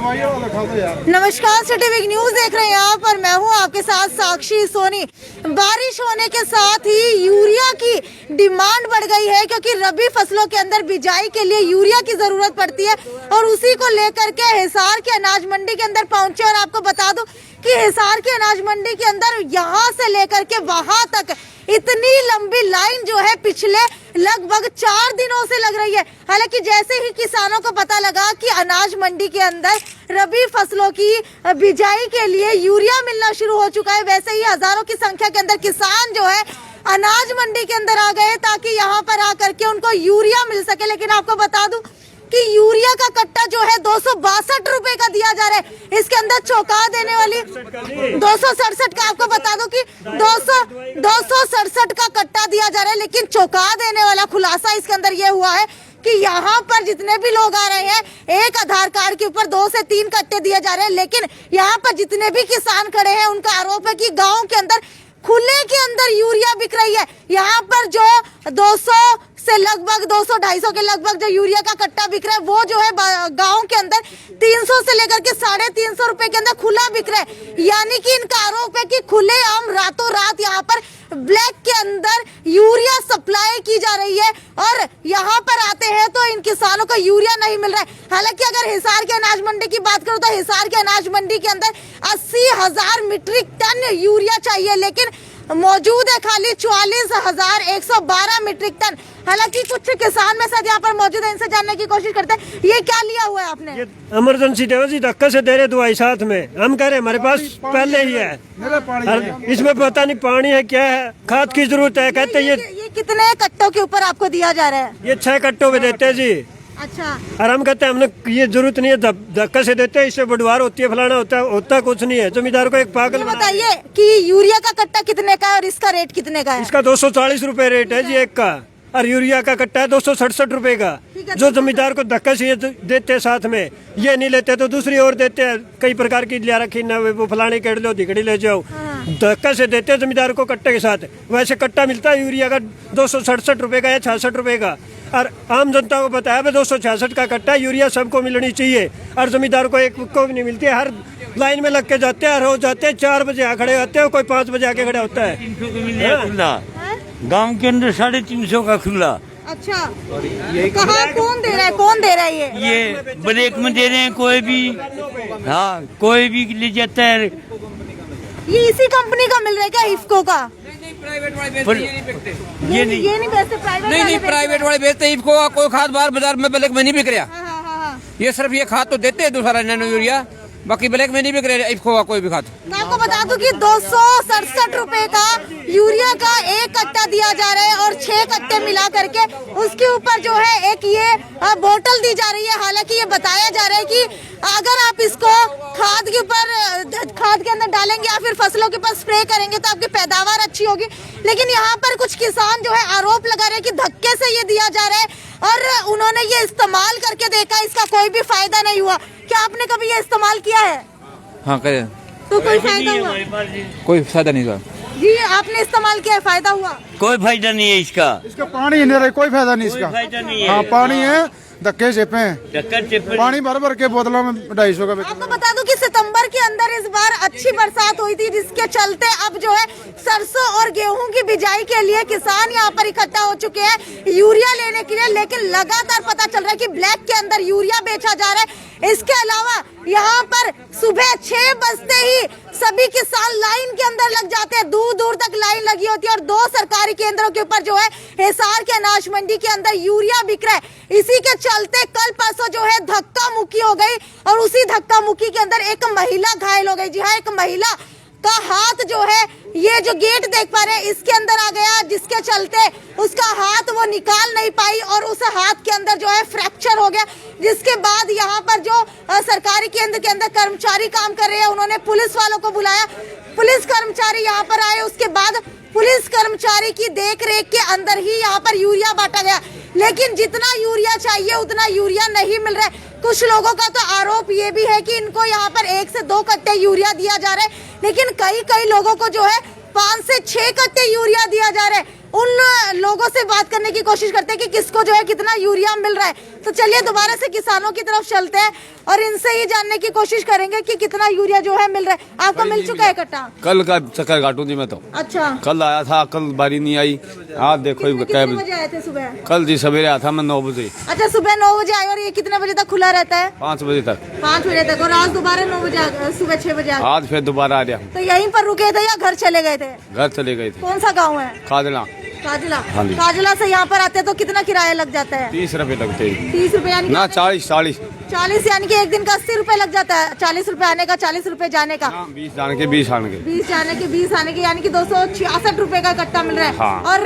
नमस्कार, city week news देख रहे हैं आप और मैं हूं आपके साथ साक्षी सोनी। बारिश होने के साथ ही यूरिया की डिमांड बढ़ गई है क्योंकि रबी फसलों के अंदर बिजाई के लिए यूरिया की जरूरत पड़ती है और उसी को लेकर के हिसार के अनाज मंडी के अंदर पहुंचे। और आपको बता दूं कि हिसार के अनाज मंडी के अंदर यहां से लेकर के वहां तक इतनी लंबी लाइन जो है पिछले लगभग 4 दिनों से लग रही है। हालांकि जैसे ही किसानों को पता लगा कि अनाज मंडी के अंदर रबी फसलों की बिजाई के लिए यूरिया मिलना शुरू हो चुका है, वैसे ही हजारों की संख्या के अंदर किसान जो है अनाज मंडी के अंदर आ गए ताकि यहाँ पर आकर के उनको यूरिया मिल सके। लेकिन आपको बता दूं कि यूरिया का कट्टा जो है 262 रुपए का दिया जा रहा है। इसके अंदर चौंका देने वाली 267 का, आपको बता दूं कि 267 का कट्टा दिया जा रहा है। लेकिन चौंका देने वाला खुलासा इसके अंदर ये हुआ है कि यहाँ पर जितने भी लोग आ रहे हैं एक आधार कार्ड के ऊपर 2 से 3 कट्टे दिए जा रहे हैं। लेकिन यहाँ पर जितने भी किसान खड़े हैं उनका आरोप है कि गाँव के अंदर खुले के अंदर यूरिया बिक रही है। यहाँ पर जो 200 से लगभग 200-250 के लगभग जो यूरिया का कट्टा बिक रहा है वो जो है गांव के अंदर 300 से लेकर के 350 रुपए के अंदर खुला बिक रहा है। यानी कि इनका आरोप है कि खुले आम रातों रात यहाँ पर ब्लैक के अंदर यूरिया सप्लाई की जा रही है और यहाँ पर आते हैं तो इन किसानों को यूरिया नहीं मिल रहा है। हालांकि अगर हिसार के अनाज मंडी की बात करूँ तो हिसार के अनाज मंडी के अंदर 80,000 मीट्रिक टन यूरिया चाहिए, लेकिन मौजूद है खाली 44,112 मीट्रिक टन। हालांकि कुछ किसान में साथ यहाँ पर मौजूद है, इनसे जानने की कोशिश करते हैं। ये क्या लिया हुआ है आपने? ये इमरजेंसी देव जी धक्का से दे रहे दवाई साथ में। हम कह रहे हमारे पास पहले ही है, इसमें पता नहीं पानी है क्या है, खाद की जरूरत है। कहते ये कितने कट्टों के ऊपर आपको दिया जा रहा है? ये 6 कट्टों में देते हैं जी। अच्छा। और हम कहते हैं हमने ये जरूरत नहीं है, धक्का से देते हैं, इससे बढ़वार होती है, फलाना होता कुछ नहीं है। जमींदार को एक पागल बताइए कि यूरिया का कट्टा कितने का है और इसका रेट कितने का है? इसका 240 रुपए रेट है जी एक का, और यूरिया का कट्टा है 267 रुपए का। जो जमींदार को धक्का से देते हैं साथ में, ये नहीं लेते तो दूसरी ओर देते हैं, कई प्रकार की लिया रखी ना, वो फलाने केड़ लो धिकड़ी ले जाओ। धक्का से देते हैं जमींदार को कट्टे के साथ। वैसे कट्टा मिलता है यूरिया का 267 रुपए का या 66 रुपए का, और आम जनता को बताया 266 का कट्टा यूरिया सबको मिलनी चाहिए और जमींदार को एक को भी नहीं मिलती है। हर लाइन में लग के जाते हैं, रोज जाते हैं, 4 बजे खड़े होते हैं, कोई 5 बजे आके खड़ा होता है। गांव के अंदर 350 का खुला। अच्छा, कहाँ कौन दे रहा है? कौन दे रहा है? ये ब्लैक में दे रहे हैं, कोई भी, हाँ कोई भी ले जाता है। ये इसी कंपनी का मिल रहा है क्या, इफ्को का? प्राइवेट वाले बेचते ये नहीं बेचते, प्राइवेट नहीं प्राइवेट वाले बेचते इफ्को का कोई खाद बाजार में ब्लैक में नहीं बिक रहा। हाँ। ये सिर्फ ये खाद तो देते हैं दूसरा नैनो यूरिया, बाकी ब्लैक में नहीं बिक रहा इफ्को का कोई भी खाद। मैं आपको बता दूं कि 267 रुपए का यूरिया का एक कट्टा दिया जा रहा है और 6 कट्टे मिला करके उसके ऊपर जो है एक ये बोतल दी जा रही है। हालांकि ये बताया जा रहा है कि अगर आप इसको खाद के ऊपर खाद के अंदर डालेंगे या फिर फसलों के ऊपर स्प्रे करेंगे तो आपकी पैदावार अच्छी होगी। लेकिन यहाँ पर कुछ किसान जो है आरोप लगा रहे हैं कि धक्के से ये दिया जा रहा है और उन्होंने ये इस्तेमाल करके देखा, इसका कोई भी फायदा नहीं हुआ। क्या आपने कभी ये इस्तेमाल किया है? हाँ करे तो कोई फायदा हुआ? कोई फायदा नहीं हुआ जी। आपने इस्तेमाल किया है, फायदा हुआ? कोई फायदा नहीं है इसका पानी ही नहीं रहा, कोई फायदा नहीं इसका। फायदा नहीं है। हाँ पानी है, धक्के चेपे हैं, पानी भर के बोतलों में 250 का। आपको बता दूं कि सितंबर के अंदर इस बार अच्छी बरसात हुई थी जिसके चलते अब जो है सरसों और गेहूं की बिजाई के लिए किसान यहाँ पर इकट्ठा हो चुके हैं यूरिया लेने के लिए। लेकिन लगातार पता चल रहा है कि ब्लैक के अंदर यूरिया बेचा जा रहा है। इसके अलावा यहाँ पर सुबह 6 बजते ही सभी किसान लाइन के अंदर लग जाते हैं, दूर दूर तक लाइन लगी होती है और 2 सरकारी केंद्रों के ऊपर जो है हिसार के अनाज मंडी के अंदर यूरिया बिक रहा है। इसी के चलते कल परसों जो है धक्का मुक्की हो गई और उसी धक्का मुक्की के अंदर एक महिला घायल हो गई। जी हाँ, एक महिला का हाथ जो है ये जो गेट देख पा रहे हैं इसके अंदर आ गया, जिसके चलते उसका हाथ वो निकाल नहीं पाई और उस हाथ के अंदर जो है फ्रैक्चर हो गया। जिसके बाद यहाँ पर जो सरकारी केंद्र के अंदर कर्मचारी काम कर रहे हैं उन्होंने पुलिस वालों को बुलाया, पुलिस कर्मचारी यहाँ पर आए। उसके बाद पुलिस कर्मचारी की देखरेख के अंदर ही यहाँ पर यूरिया बांटा गया। लेकिन जितना यूरिया चाहिए उतना यूरिया नहीं मिल रहा है। कुछ लोगों का तो आरोप ये भी है कि इनको यहाँ पर 1 से 2 कट्टे यूरिया दिया जा रहा है, लेकिन कई लोगों को जो है 5 से 6 कट्टे यूरिया दिया जा रहा है। उन लोगों से बात करने की कोशिश करते हैं कि किसको जो है कितना यूरिया मिल रहा है। तो चलिए दोबारा से किसानों की तरफ चलते हैं और इनसे ही जानने की कोशिश करेंगे कि कितना यूरिया जो है मिल रहा है। आपको मिल चुका है कट्टा? कल का चक्कर काटू थी मैं तो। अच्छा, कल आया था, कल बारी नहीं आई। आज देखो कितने बजे आए थे सुबह? कल जी सवेरे आया था मैं 9 बजे। अच्छा, सुबह 9 बजे आए और ये कितने बजे तक खुला रहता है? 5 बजे तक। 5 बजे तक। और आज दोबारा 9 बजे सुबह 6 बजे आ आज फिर दोबारा आ गया। तो यहीं पर रुके थे या घर चले गए थे? घर चले गए थे। कौन सा गाँव है? खादला। काजला। हाँ जी। काजला से यहाँ पर आते हैं तो कितना किराया लग जाता है? 30 रुपए लगते हैं। 30 रुपए यानी ना 40 40 यानी कि एक दिन का 80 रुपए लग जाता है। 40 रुपए आने का, 40 रुपए जाने का। 20 जाने के 20 आने के। 20 जाने के 20 आने के यानी कि 266 रुपए का कट्टा मिल रहा है। हाँ। और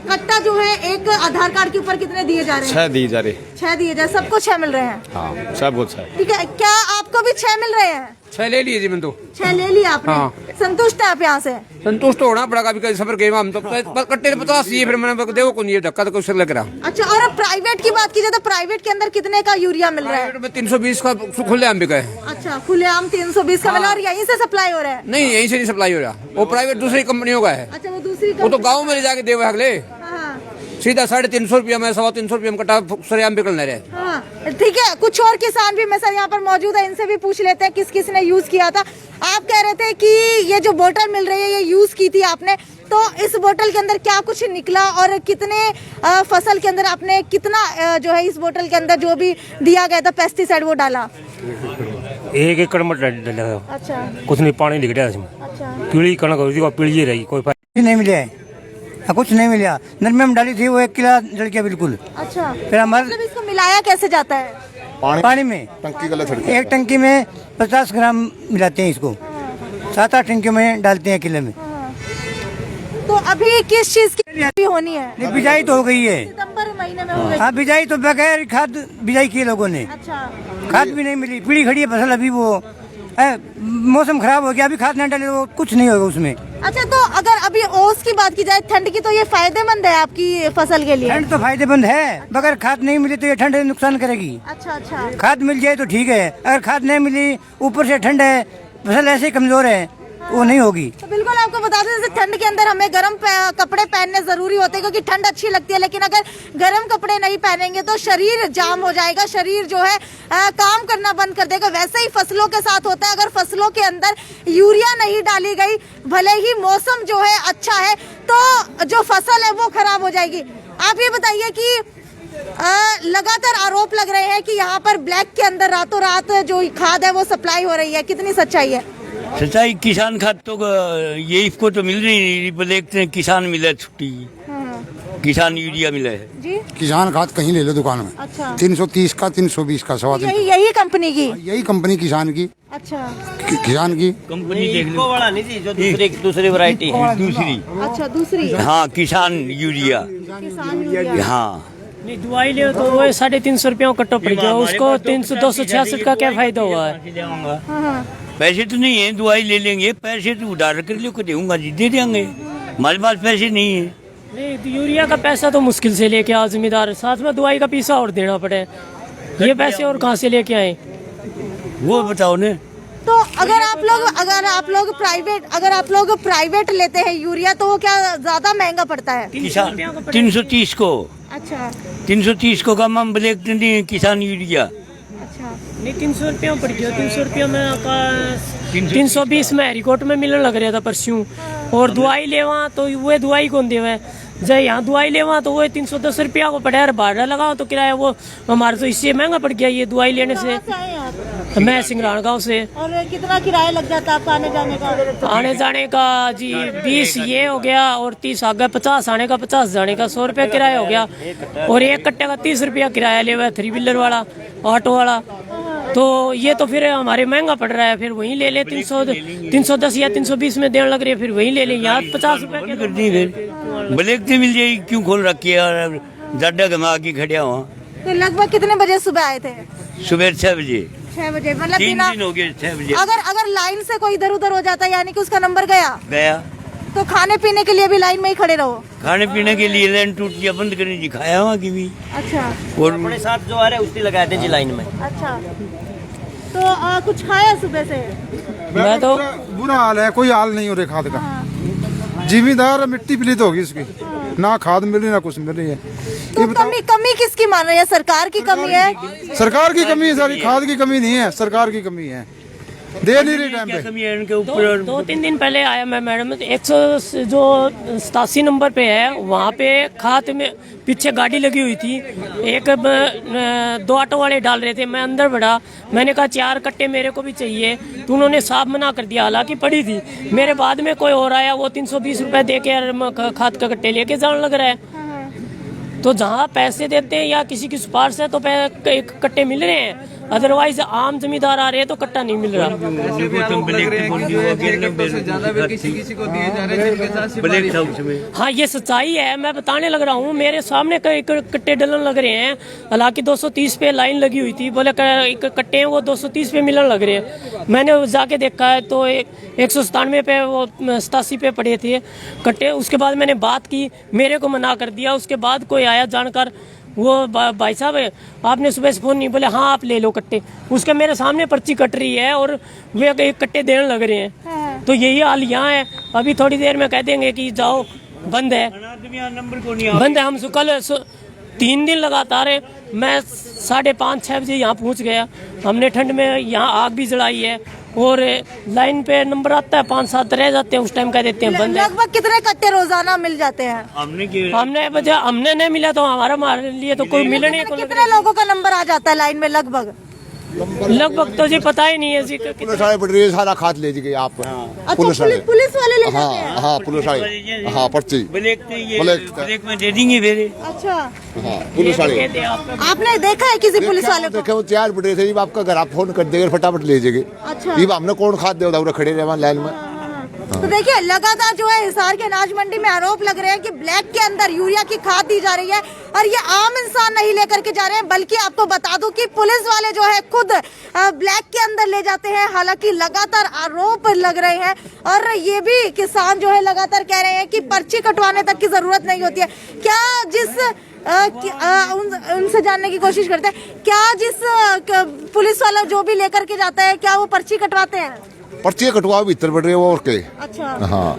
कट्टा जो है एक आधार कार्ड के ऊपर कितने दिए जा रहे हैं? 6 दिए जा रहे। 6 दिए जा रहे, सबको 6 मिल रहे हैं। हाँ, सब कुछ है। ठीक है, क्या आपको भी 6 मिल रहे हैं? 6 ले लिए जी मैंने तो। 6 ले लिया आपने? हाँ। संतुष्ट है आप यहाँ से? संतुष्ट तो होना पड़ेगा, कभी सफर गए हम तो कट्टे 50 दिए, फिर मैंने देखो कौन ये धक्का तो कुछ लग रहा। अच्छा, और प्राइवेट की बात कीजिए तो प्राइवेट के अंदर कितने का यूरिया मिल रहा है? 320 का खुले आम बिका है। अच्छा, खुलेआम 320 का मिला और यहीं से सप्लाई हो रहा है? नहीं, यहीं से नहीं सप्लाई हो रहा, वो प्राइवेट दूसरी कंपनियों का है। अच्छा, वो दूसरी वो तो गाँव में ले जाके देवे अगले हाँ, सीधा 350 रुपया में 325 रुपया में कटा सरेआम बिकल रहे। हाँ, ठीक है। कुछ और किसान भी मेरे साथ यहाँ पर मौजूद है, इनसे भी पूछ लेते हैं किस किस ने यूज किया था। आप कह रहे थे कि ये जो बोतल मिल रही है ये यूज की थी आपने, तो इस बोतल के अंदर क्या कुछ निकला और कितने फसल के अंदर आपने कितना जो है इस बोतल के अंदर जो भी दिया गया था पेस्टिसाइड वो डाला? 1 एकड़ में डाला। अच्छा, कुछ नहीं, पानी लिख रहा है इसमें। अच्छा, पीली कणक होती है, पीली रही, कोई फायदा नहीं मिले, कुछ नहीं मिला। नरमे में डाली थी वो 1 किलो जल गया बिल्कुल। अच्छा, फिर हमारे मतलब इसको मिलाया कैसे जाता है? पानी में टंकी गलत छिड़के। एक टंकी में 50 ग्राम मिलाते हैं इसको, 7-8 टंकियों में डालते हैं किले में। तो अभी किस चीज की भी होनी है? नहीं, बिजाई तो हो गई है। सितंबर महीने में हो गई। हाँ, बिजाई तो बगैर खाद बिजाई की लोगों ने, अच्छा, खाद भी नहीं मिली, पीली खड़ी है फसल अभी। वो मौसम खराब हो गया, अभी खाद नहीं डाले वो कुछ नहीं होगा उसमें। अच्छा, तो अगर अभी ओस की बात की जाए ठंड की, तो ये फायदेमंद है आपकी फसल के लिए? ठंड तो फायदेमंद है, मगर खाद नहीं मिली तो ये ठंड नुकसान करेगी। अच्छा, अच्छा, खाद मिल जाए तो ठीक है, अगर खाद नहीं मिली, ऊपर से ठंड है, फसल ऐसे ही कमजोर है, वो नहीं होगी। तो बिल्कुल आपको बता दें, जैसे ठंड के अंदर हमें गर्म कपड़े पहनने जरूरी होते हैं क्योंकि ठंड अच्छी लगती है, लेकिन अगर गर्म कपड़े नहीं पहनेंगे तो शरीर जाम हो जाएगा, शरीर जो है काम करना बंद कर देगा। वैसे ही फसलों के साथ होता है, अगर फसलों के अंदर यूरिया नहीं डाली गई, भले ही मौसम जो है अच्छा है, तो जो फसल है वो खराब हो जाएगी। आप ये बताइए कि लगातार आरोप लग रहे हैं कि यहाँ पर ब्लैक के अंदर रातों रात जो खाद है वो सप्लाई हो रही है, कितनी सच्चाई है? सच्चाई किसान खाद तो ये इसको तो मिल नहीं, देखते हैं किसान मिला छुट्टी, किसान यूरिया मिला है जी। किसान खाद कहीं ले लो दुकान में। अच्छा, 330 का, 320 का, 3.25। यही कंपनी की? यही कंपनी किसान की। अच्छा, किसान की कंपनी देख लो, वाला नहीं थी जो दूसरी वैरायटी है, दूसरी। अच्छा, दूसरी। हाँ, किसान यूरिया। किसान यूरिया। हाँ, नहीं, दवाई ले तो वो 350 रुपया कट्टा पड़ गया, उसको 266 का क्या फायदा हुआ है? हाँ, पैसे तो नहीं है, दवाई ले लेंगे, पैसे तो उधार कर लो, दूंगा जी, दे देंगे, हमारे पास पैसे नहीं है। नहीं, तो यूरिया का पैसा तो मुश्किल से लेके आओ जिम्मेदार, साथ में दवाई का पैसा और देना पड़े, ये पैसे और कहाँ से लेके आए वो बताओ ने। तो अगर आप लोग प्राइवेट लेते हैं यूरिया तो वो क्या ज्यादा महंगा पड़ता है? किसान 330 को। अच्छा, 330 को कम हम ब्लैक नहीं, किसान यूरिया। अच्छा, नहीं, 300 रुपया पड़ गया, 300 रुपया में 320 में रिकॉर्ड में मिलने लग रहा था परस्यों। और दवाई लेवा तो वो दवाई कौन देवे, जब यहाँ दवाई लेवा तो वो 310 रुपया को पड़ा है, भाड़ा लगाओ तो किराया वो हमारे तो इससे महंगा पड़ गया ये दवाई लेने से। कहाँ से आए आप? मैं सिंगरान गाँव से। और कितना किराया लग जाता है आपका आने जाने का? आने जाने का जी 20 ये हो गया और 30 आ गया, 50 आने का, 50 जाने का, 100 रुपया किराया हो गया। और एक कट्टे का 30 रुपया किराया ले हुआ है, 3 व्हीलर वाला, ऑटो वाला। तो ये तो फिर हमारे महंगा पड़ रहा है, फिर वहीं ले ले 310 या 320 में देने लग रही है, फिर वहीं ले ले। यहाँ 50 रुपया कर दी, फिर ब्लैक से मिल जाएगी, क्यों खोल रखी है और ज्यादा घमा के खड़िया वहाँ। तो लगभग कितने बजे सुबह आए थे? सुबह 6 बजे। 6 बजे, मतलब 3 बिना दिन हो गए 6 बजे। अगर लाइन से कोई इधर उधर हो जाता है यानी कि उसका नंबर गया, तो खाने पीने के लिए भी लाइन में ही खड़े रहो? खाने पीने के लिए लाइन टूट गया, बंद करनी जी, खाया वहाँ की भी। अच्छा, और अपने साथ जो आ रहे उसकी लगाते जी लाइन में। अच्छा, तो कुछ खाया सुबह से? मैं तो बुरा हाल है, कोई हाल नहीं हो रहा खाद का। जिम्मेदार मिट्टी पलीत होगी इसकी, ना खाद मिल रही ना कुछ मिल रही है। तो कमी किसकी मान रही है? सरकार की कमी है? सरकार की कमी है सारी, खाद की कमी नहीं है, सरकार की कमी है, दे नहीं रही टाइम पे। कमी है इनके ऊपर। 2-3 दिन पहले आया मैं मैडम, 187 नंबर पे है, वहाँ पे खाद में पीछे गाड़ी लगी हुई थी, एक 2 ऑटो वाले डाल रहे थे, मैं अंदर बढ़ा, मैंने कहा 4 कट्टे मेरे को भी चाहिए, तो उन्होंने साफ मना कर दिया, हालांकि पड़ी थी। मेरे बाद में कोई और आया, वो 320 रुपए दे के खाद का कट्टे लेके जाने लग रहा है। तो जहाँ पैसे देते हैं या किसी की सिफारिश है तो कट्टे मिल रहे हैं, अदरवाइज आम जमींदार आ रहे हैं तो कट्टा नहीं मिल रहा। हाँ, ये सच्चाई है, मैं बताने लग रहा हूँ, मेरे सामने कई कट्टे डलन लग रहे हैं, हालांकि 230 पे लाइन लगी हुई थी, बोले एक कट्टे हैं वो 230 पे मिलन लग रहे हैं। मैंने जाके देखा है तो 197 पे, वो 87 पे पड़े थे कट्टे। उसके बाद मैंने बात की, मेरे को मना कर दिया। उसके बाद कोई आया जानकर, वो भाई साहब आपने सुबह से फोन नहीं, बोले हाँ आप ले लो कट्टे। उसके मेरे सामने पर्ची कट रही है और वे एक कट्टे देने लग रहे हैं। तो यही हाल यहाँ है। अभी थोड़ी देर में कह देंगे कि जाओ बंद है, बंद है। हम कल 3 दिन लगातार है, मैं 5:30-6 बजे यहाँ पहुँच गया। हमने ठंड में यहाँ आग भी जलाई है और लाइन पे नंबर आता है, 5-7 रह जाते हैं, उस टाइम कह देते हैं बंद है। लगभग कितने कट्टे रोजाना मिल जाते हैं? हमने नहीं मिला तो हमारे लिए तो कोई मिले नहीं। कितने लोगों का नंबर आ जाता है लाइन में? लगभग तो जी पता ही नहीं है जी। पुलिस वाले पड़ रही है, सारा खाद ले जी आप। पुलिस वाले ले जाते हैं? हाँ पुलिस वाले, हाँ पर्ची ब्लैक में दे देंगे मेरे। अच्छा, हाँ पुलिस वाले। आपने देखा है किसी पुलिस वाले को? देखे वो 4 पड़ रहे थे, आपका घर आप फोन कर देंगे, फटाफट ले जाएंगे। अच्छा, ये हमने कौन खाद दे उधर खड़े रहे लाइन में। तो देखिए लगातार जो है हिसार के अनाज मंडी में आरोप लग रहे हैं कि ब्लैक के अंदर यूरिया की खाद दी जा रही है और ये आम इंसान नहीं लेकर के जा रहे हैं, बल्कि आपको बता दूं कि पुलिस वाले जो है खुद ब्लैक के अंदर ले जाते हैं। हालांकि लगातार आरोप लग रहे हैं और ये भी किसान जो है लगातार कह रहे हैं कि पर्ची कटवाने तक की जरूरत नहीं होती है। क्या उनसे जानने की कोशिश करते हैं, क्या जिस पुलिस वाला जो भी लेकर के जाता है क्या वो पर्ची कटवाते हैं? पर्ची कटवा भीतर बढ़ रहे हो और के। अच्छा, हाँ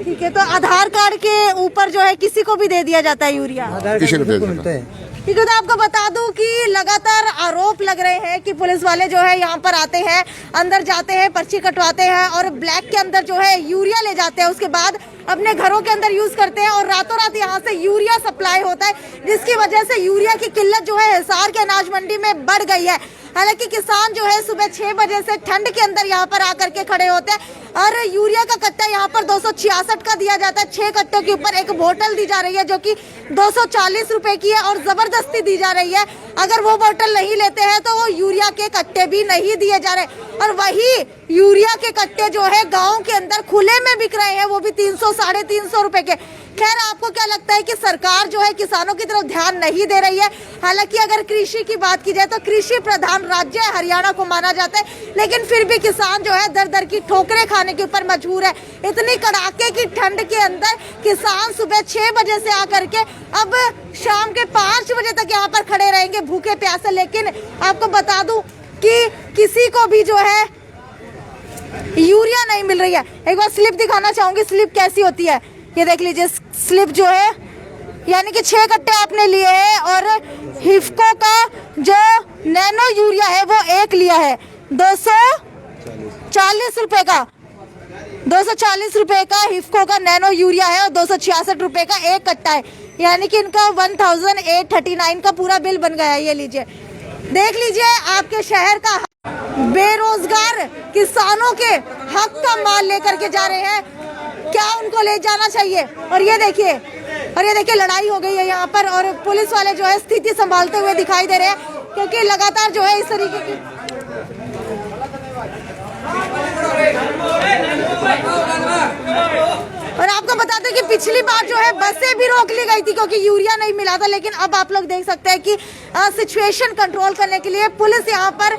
ठीक है। तो आधार कार्ड के ऊपर जो है किसी को भी दे दिया जाता है यूरिया? किसी को दे देता है। ठीक है। तो आपको बता दूं कि लगातार आरोप लग रहे हैं कि पुलिस वाले जो है यहाँ पर आते हैं, अंदर जाते हैं, पर्ची कटवाते हैं और ब्लैक के अंदर जो है यूरिया ले जाते हैं, उसके बाद अपने घरों के अंदर यूज करते हैं और रातों रात यहाँ से यूरिया सप्लाई होता है, जिसकी वजह से यूरिया की किल्लत जो है हिसार के अनाज मंडी में बढ़ गई है। हालांकि किसान जो है सुबह 6 बजे से ठंड के अंदर यहाँ पर आकर के खड़े होते हैं और यूरिया का कट्टा यहाँ पर 266 का दिया जाता है। 6 कट्टों के ऊपर एक बोतल दी जा रही है जो कि 240 रुपए की है और जबरदस्ती दी जा रही है। अगर वो बोतल नहीं लेते हैं तो वो यूरिया के कट्टे भी नहीं दिए जा रहे और वही यूरिया के कट्टे जो है गाँव के अंदर खुले में बिक रहे हैं, वो भी 300-350 रुपए के। खैर, आपको क्या लगता है कि सरकार जो है किसानों की तरफ ध्यान नहीं दे रही है? हालांकि अगर कृषि की बात की जाए तो कृषि प्रधान राज्य हरियाणा को माना जाता है, लेकिन फिर भी किसान जो है दर दर की ठोकरें खाने के ऊपर मजबूर है। इतनी कड़ाके की ठंड के अंदर किसान सुबह 6 बजे से आकर के अब शाम के 5 बजे तक यहाँ पर खड़े रहेंगे भूखे प्यासे। लेकिन आपको बता दूं कि किसी को भी जो है यूरिया नहीं मिल रही है। एक बार स्लिप दिखाना चाहूंगी, स्लिप कैसी होती है ये देख लीजिए। स्लिप जो है यानी कि 6 कट्टे आपने लिए हैं और हिफको का जो नैनो यूरिया है वो एक लिया है 240 रुपए का। 240 रुपए का हिफको का नैनो यूरिया है और 266 रुपए का एक कट्टा है, यानी कि इनका 1839 का पूरा बिल बन गया है। ये लीजिए, देख लीजिए आपके शहर का बेरोजगार किसानों के हक का माल लेकर के जा रहे हैं, क्या उनको ले जाना चाहिए? और ये देखिए लड़ाई हो गई है यहाँ पर और पुलिस वाले जो है स्थिति संभालते हुए दिखाई दे रहे हैं, क्योंकि लगातार जो है इस तरीके की और आपको बता दें कि पिछली बार जो है बसें भी रोक ली गई थी क्योंकि यूरिया नहीं मिला था। लेकिन अब आप लोग देख सकते हैं कि सिचुएशन कंट्रोल करने के लिए पुलिस यहाँ पर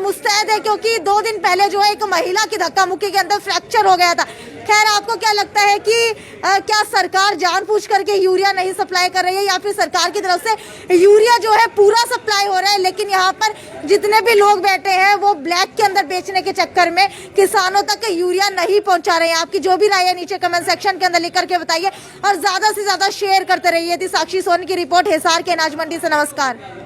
मुस्तैद है, क्योंकि 2 दिन पहले जो है एक महिला की धक्का मुक्की के अंदर फ्रैक्चर हो गया था। खैर, आपको क्या लगता है कि क्या सरकार जानबूझ करके यूरिया नहीं सप्लाई कर रही है या फिर सरकार की तरफ से यूरिया जो है पूरा सप्लाई हो रहा है लेकिन लेकिन यहाँ पर जितने भी लोग बैठे हैं वो ब्लैक के अंदर बेचने के चक्कर में किसानों तक यूरिया नहीं पहुंचा रहे हैं। आपकी जो भी राय है नीचे कमेंट सेक्शन के अंदर लिख करके बताइए और ज्यादा से ज्यादा शेयर करते रहिए। थी साक्षी सोनी की रिपोर्ट हिसार के अनाज मंडी से। नमस्कार।